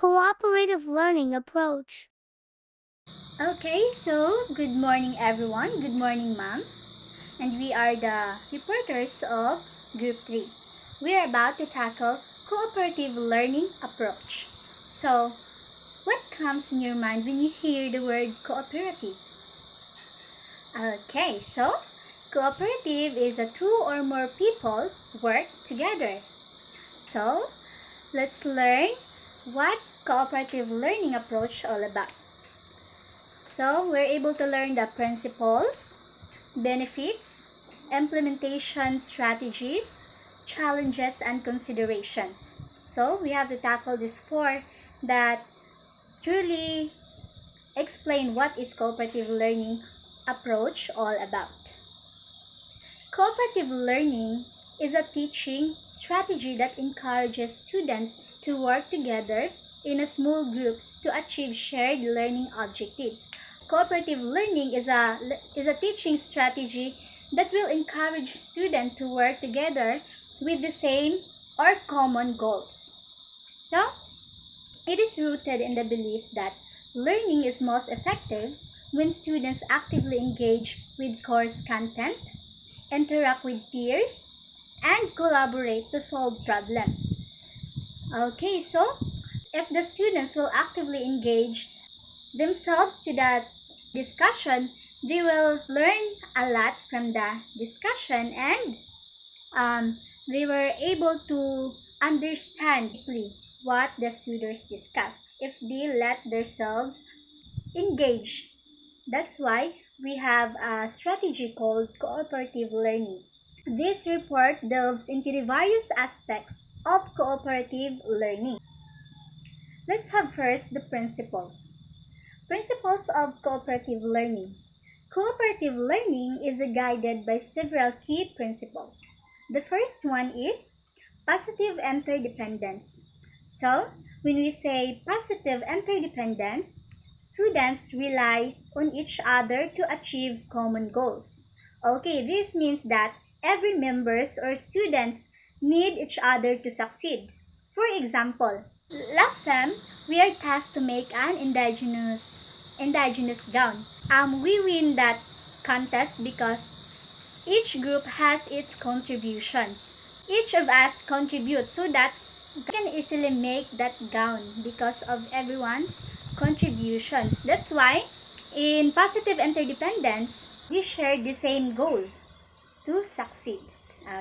cooperative learning approach. Okay, so good morning everyone. Good morning, ma'am. And we are the reporters of Group 3. We are about to tackle cooperative learning approach. So, what comes in your mind when you hear the word cooperative? Okay, so cooperative is a two or more people work together. So, let's learn what cooperative learning approach all about. So, we're able to learn the principles, benefits, implementation strategies, challenges, and considerations. So, we have to tackle these four that truly explain what is cooperative learning approach all about. Cooperative learning is a teaching strategy that encourages students to work together in a small groups to achieve shared learning objectives. Cooperative learning is a teaching strategy that will encourage students to work together with the same or common goals. So, it is rooted in the belief that learning is most effective when students actively engage with course content, interact with peers, and collaborate to solve problems. Okay, so if the students will actively engage themselves to that discussion, they will learn a lot from the discussion and they were able to understand deeply what the students discuss if they let themselves engage. That's why we have a strategy called cooperative learning. This report delves into the various aspects of cooperative learning. Let's have first the principles. Principles of cooperative learning. Cooperative learning is guided by several key principles. The first one is positive interdependence. So, when we say positive interdependence, students rely on each other to achieve common goals. Okay, this means that every members or students need each other to succeed. For example, last time we are tasked to make an indigenous gown. We win that contest because each group has its contributions. Each of us contributes so that we can easily make that gown because of everyone's contributions. That's why in positive interdependence, we share the same goal to succeed.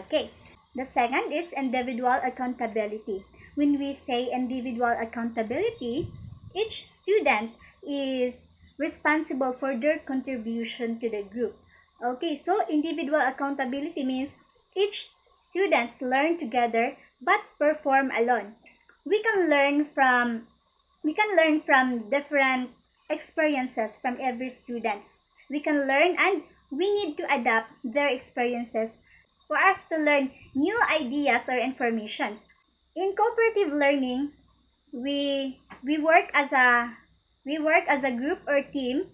Okay. The second is individual accountability. When we say individual accountability, each student is responsible for their contribution to the group. Okay, so individual accountability means each students learn together but perform alone. We can learn from different experiences from every students. We can learn and we need to adapt their experiences for us to learn new ideas or informations. In cooperative learning, we work as a group or team,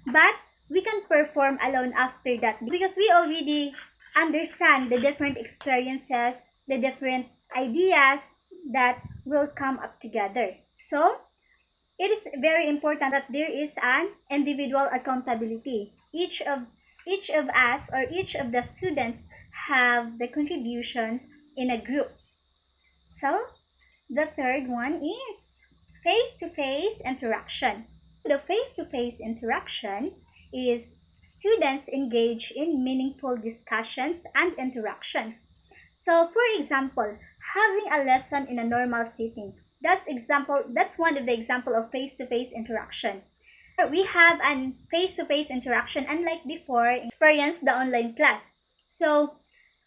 but we can perform alone after that because we already understand the different experiences, the different ideas that will come up together. So, it is very important that there is an individual accountability. Each of us or each of the students have the contributions in a group. So, the third one is face-to-face interaction. The face-to-face interaction is students engage in meaningful discussions and interactions. So, for example, having a lesson in a normal setting. That's one of the example of face-to-face interaction. We have an face-to-face interaction unlike before experience the online class. So,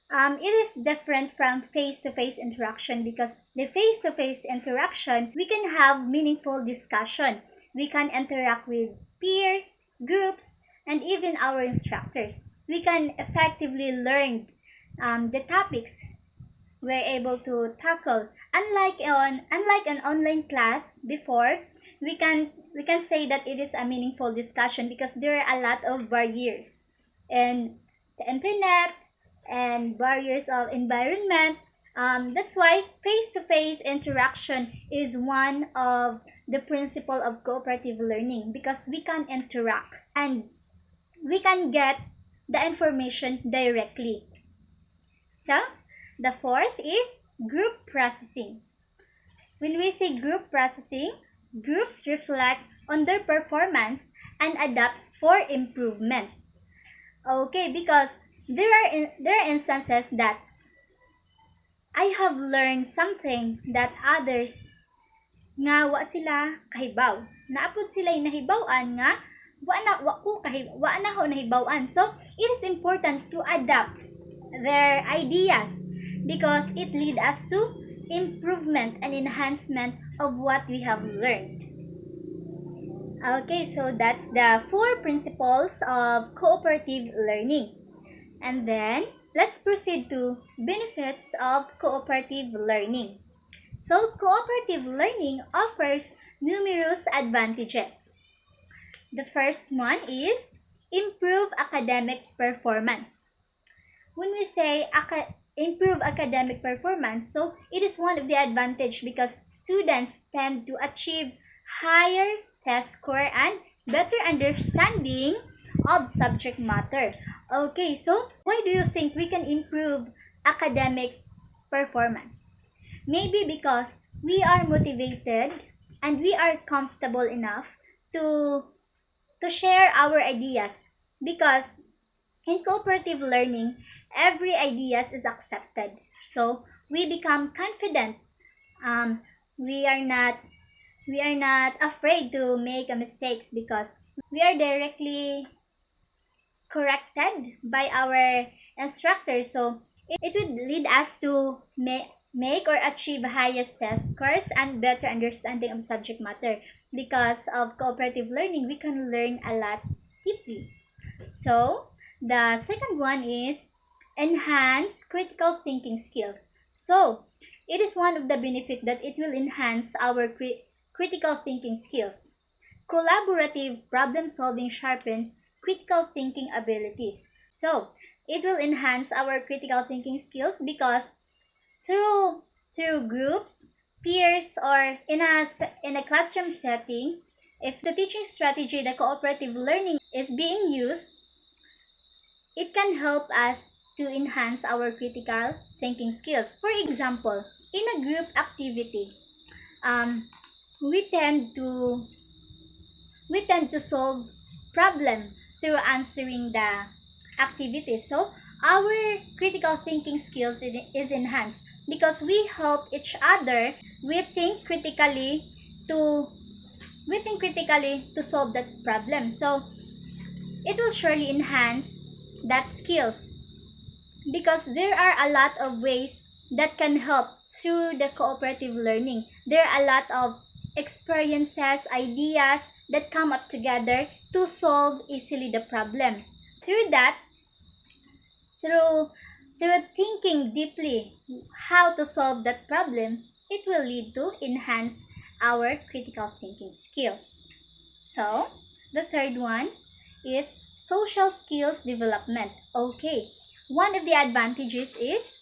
it is different from face-to-face interaction because the face-to-face interaction, we can have meaningful discussion. We can interact with peers, groups, and even our instructors. We can effectively learn the topics we're able to tackle. Unlike an online class before, we can say that it is a meaningful discussion because there are a lot of barriers and the internet and barriers of environment. That's why face-to-face interaction is one of the principle of cooperative learning because we can interact and we can get the information directly. So, the fourth is group processing. When we say group processing, groups reflect on their performance and adapt for improvement. Okay, because there are instances that I have learned something that others nga wa sila kahibaw. Naapod sila nahibaw-an nga wa na ho nahibaw-an. So, it is important to adapt their ideas because it leads us to improvement and enhancement of what we have learned. Okay, so that's the four principles of cooperative learning. And then, let's proceed to benefits of cooperative learning. So, cooperative learning offers numerous advantages. The first one is improve academic performance. When we say improve academic performance, so it is one of the advantage because students tend to achieve higher test score and better understanding of subject matter. Okay, so why do you think we can improve academic performance? Maybe because we are motivated and we are comfortable enough to share our ideas because in cooperative learning, every ideas is accepted. So we become confident. Um, we are not afraid to make a mistakes because we are directly corrected by our instructors. So it would lead us to make or achieve highest test scores and better understanding of subject matter. Because of cooperative learning, we can learn a lot deeply. So, the second one is enhance critical thinking skills. So, it is one of the benefit that it will enhance our critical thinking skills. Collaborative problem solving sharpens critical thinking abilities. So, it will enhance our critical thinking skills because through groups, peers, or in a classroom setting, if the teaching strategy, the cooperative learning is being used, it can help us to enhance our critical thinking skills. For example, in a group activity, um, we tend to solve problem through answering the activities. So our critical thinking skills is enhanced because we help each other. We think critically to solve that problem. So it will surely enhance that skills because there are a lot of ways that can help through the cooperative learning. There are a lot of experiences, ideas that come up together to solve easily the problem. Through that, through thinking deeply how to solve that problem, it will lead to enhance our critical thinking skills. So, the third one is social skills development. Okay, one of the advantages is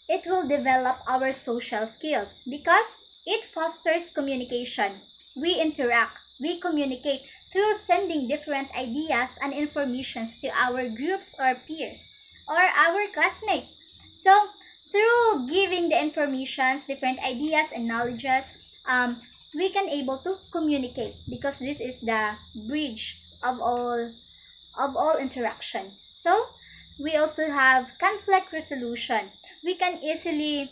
it will develop our social skills because it fosters communication. We interact, we communicate through sending different ideas and informations to our groups or peers or our classmates. So, through giving the informations, different ideas and knowledges, we can able to communicate because this is the bridge of all interaction. So, we also have conflict resolution. We can easily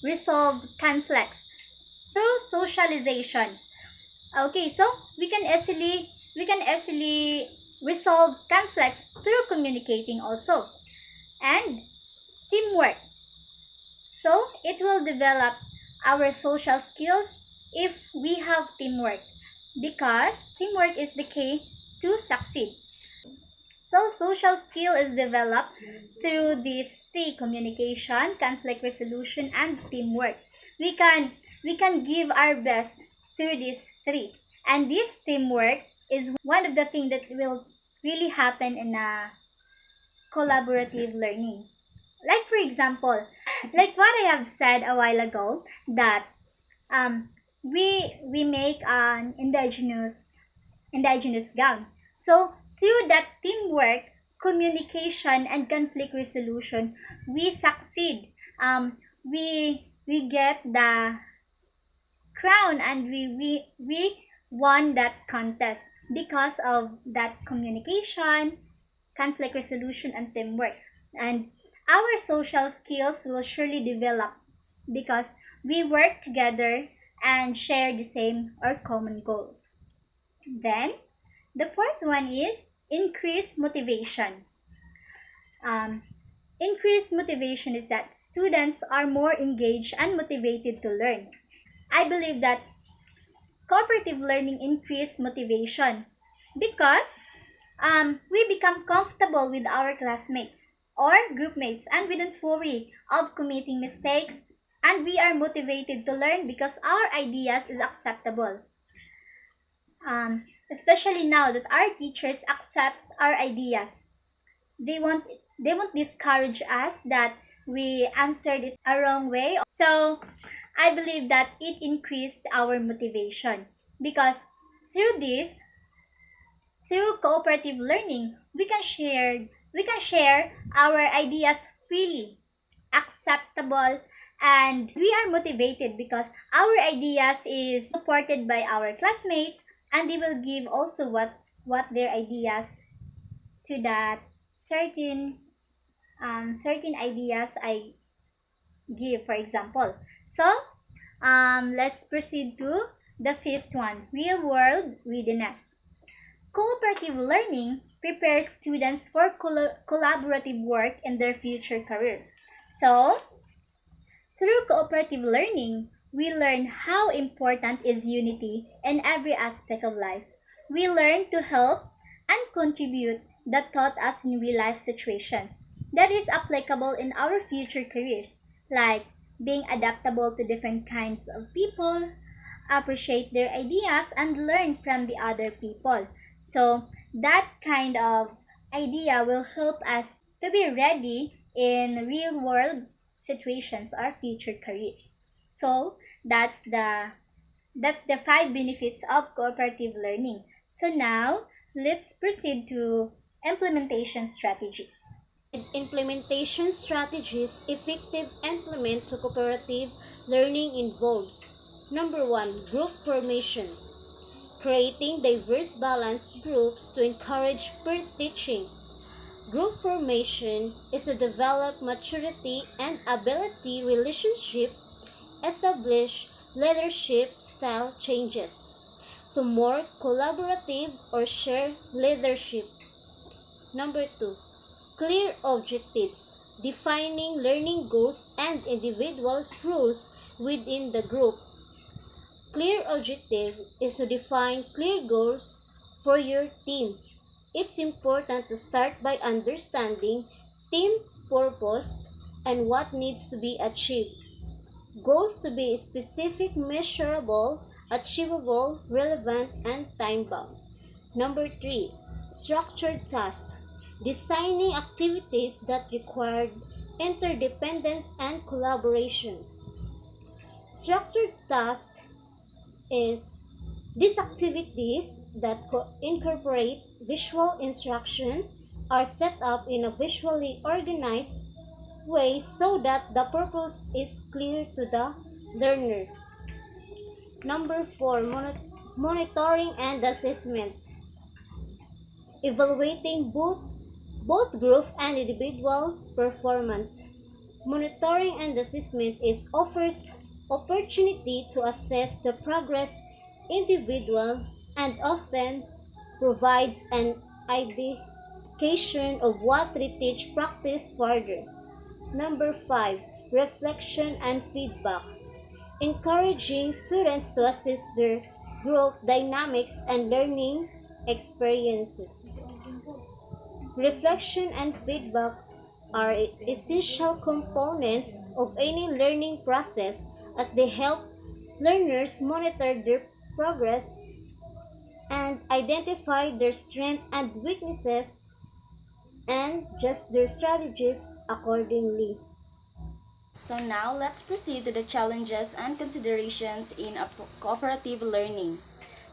resolve conflicts through socialization. Okay, so we can easily resolve conflicts through communicating also. And teamwork. So it will develop our social skills if we have teamwork because teamwork is the key to succeed. So social skill is developed through these three: communication, conflict resolution, and teamwork. We can give our best through these three. And this teamwork is one of the things that will really happen in a collaborative learning. Like for example, like what I have said a while ago, that um, we make an indigenous gown. So through that teamwork, communication, and conflict resolution, we succeed. We get the crown, and we won that contest because of that communication, conflict resolution, and teamwork. And our social skills will surely develop because we work together and share the same or common goals. Then the fourth one is increase motivation. Um, Increased motivation is that students are more engaged and motivated to learn. I believe that cooperative learning increase motivation because we become comfortable with our classmates or group mates, and we don't worry of committing mistakes, and we are motivated to learn because our ideas is acceptable. Especially now that our teachers accept our ideas, they won't they won't discourage us that we answered it a wrong way. So I believe that it increased our motivation because through this, through cooperative learning, we can share our ideas freely, acceptable, and we are motivated because our ideas is supported by our classmates, and they will give also what their ideas to that certain ideas I give, for example. So let's proceed to the fifth one, real world readiness. Cooperative learning prepares students for collaborative work in their future career. So, through cooperative learning, we learn how important is unity in every aspect of life. We learn to help and contribute that taught us in real life situations that is applicable in our future careers, like being adaptable to different kinds of people, appreciate their ideas, and learn from the other people. So that kind of idea will help us to be ready in real world situations or future careers. So that's the five benefits of cooperative learning. So now let's proceed to implementation strategies. Implementation strategies effective implement to cooperative learning involves: number 1, group formation, creating diverse balanced groups to encourage peer teaching. Group formation is to develop maturity and ability relationship, establish leadership style changes to more collaborative or shared leadership. Number 2, clear objectives, defining learning goals and individuals' roles within the group. Clear objective is to define clear goals for your team. It's important to start by understanding team purpose and what needs to be achieved. Goals to be specific, measurable, achievable, relevant, and time-bound. Number 3, structured tasks. Designing activities that require interdependence and collaboration. Structured tasks is these activities that incorporate visual instruction are set up in a visually organized way so that the purpose is clear to the learner. Number 4, monitoring and assessment. Evaluating both group and individual performance. Monitoring and assessment is offers opportunity to assess the progress individual and often provides an indication of what to teach practice further. Number 5, reflection and feedback. Encouraging students to assess their group dynamics and learning experiences. Reflection and feedback are essential components of any learning process as they help learners monitor their progress and identify their strengths and weaknesses and adjust their strategies accordingly. So now let's proceed to the challenges and considerations in a cooperative learning.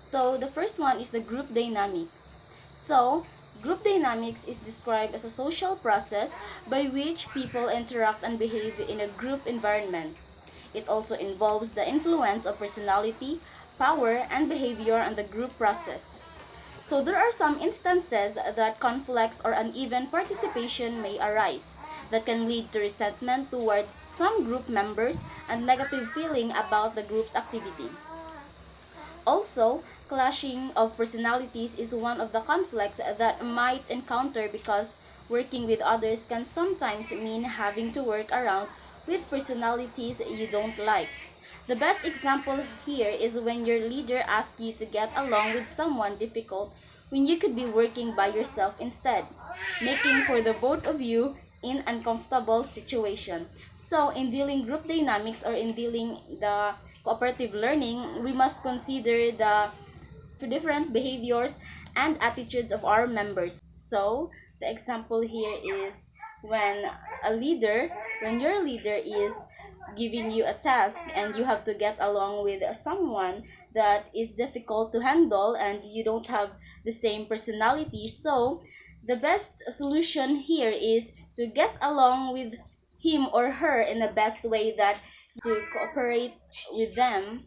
So the first one is the group dynamics. So group dynamics is described as a social process by which people interact and behave in a group environment. It also involves the influence of personality, power, and behavior on the group process. So there are some instances that conflicts or uneven participation may arise that can lead to resentment toward some group members and negative feeling about the group's activity. Also, clashing of personalities is one of the conflicts that might encounter because working with others can sometimes mean having to work around with personalities you don't like. The best example here is when your leader asks you to get along with someone difficult when you could be working by yourself instead, making for the both of you in uncomfortable situation. So in dealing group dynamics or in dealing the cooperative learning, we must consider the different behaviors and attitudes of our members. So the example here is when a leader, when your leader is giving you a task and you have to get along with someone that is difficult to handle and you don't have the same personality. So the best solution here is to get along with him or her in the best way, that to cooperate with them,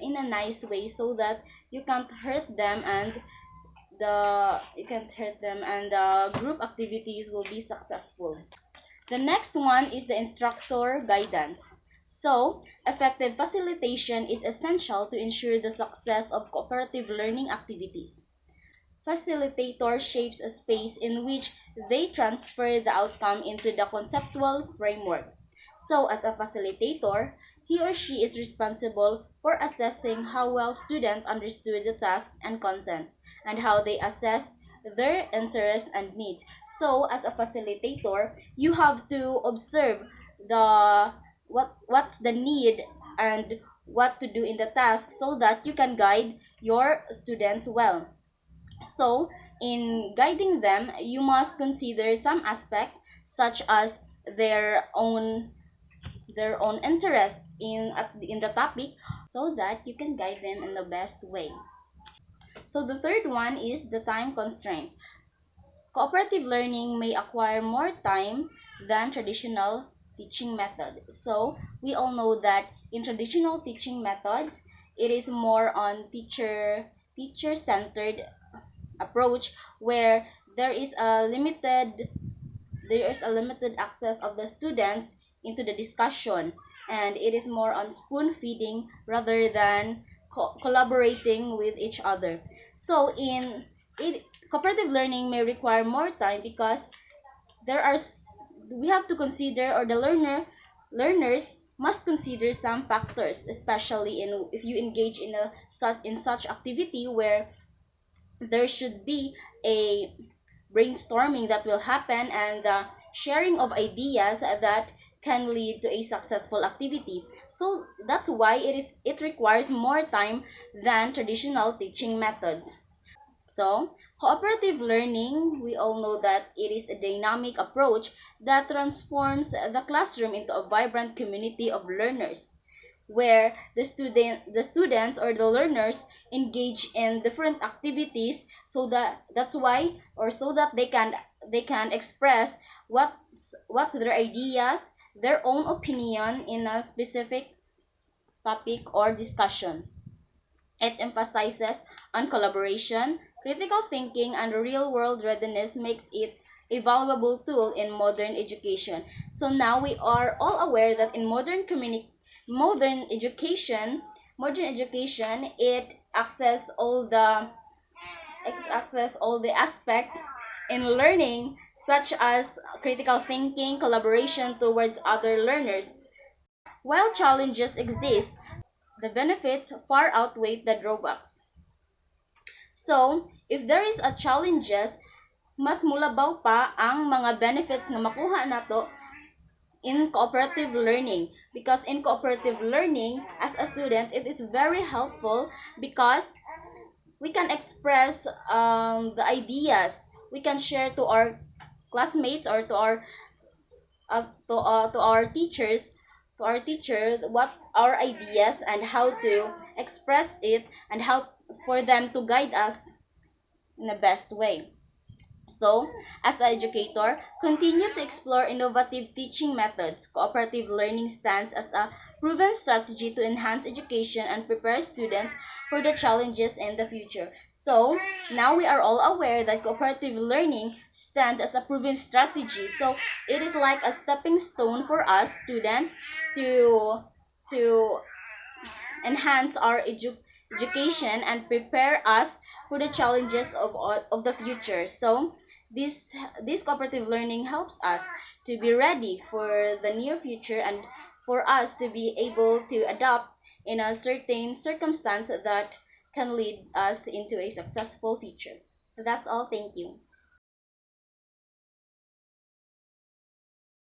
in a nice way so that you can't hurt them and the group activities will be successful. The next one is the instructor guidance. So, effective facilitation is essential to ensure the success of cooperative learning activities. Facilitator shapes a space in which they transfer the outcome into the conceptual framework. So, as a facilitator, he or she is responsible for assessing how well students understood the task and content, and how they assessed their interests and needs. So, as a facilitator, you have to observe the what's the need and what to do in the task so that you can guide your students well. So, in guiding them, you must consider some aspects such as their own interest in the topic so that you can guide them in the best way. So the third one is the time constraints. Cooperative learning may acquire more time than traditional teaching method. So we all know that in traditional teaching methods, it is more on teacher centered approach where there is a limited access of the students into the discussion, and it is more on spoon feeding rather than collaborating with each other. So in it, cooperative learning may require more time because there are we have to consider, or the learners must consider some factors, especially in if you engage in such activity where there should be a brainstorming that will happen and the sharing of ideas that can lead to a successful activity. So that's why it requires more time than traditional teaching methods. So, cooperative learning, we all know that it is a dynamic approach that transforms the classroom into a vibrant community of learners, where the students or the learners engage in different activities, so that they can express what's their ideas, their own opinion in a specific topic or discussion. It emphasizes on collaboration, critical thinking, and real-world readiness, makes it a valuable tool in modern education. So now we are all aware that in modern education, it access all the aspect in learning, such as critical thinking, collaboration towards other learners. While challenges exist, the benefits far outweigh the drawbacks. So, if there is a challenges, mas mulabaw pa ang mga benefits na makuha nato in cooperative learning. Because in cooperative learning, as a student, it is very helpful because we can express the ideas. We can share to our classmates or to our to our teachers, to our teacher, what our ideas and how to express it, and how for them to guide us in the best way. So, as an educator, continue to explore innovative teaching methods. Cooperative learning stands as a proven strategy to enhance education and prepare students for the challenges in the future. So, now we are all aware that cooperative learning stands as a proven strategy. So, it is like a stepping stone for us students to to enhance our education and prepare us for the challenges of the future. So this cooperative learning helps us to be ready for the near future and for us to be able to adapt in a certain circumstance that can lead us into a successful future. So that's all. Thank you.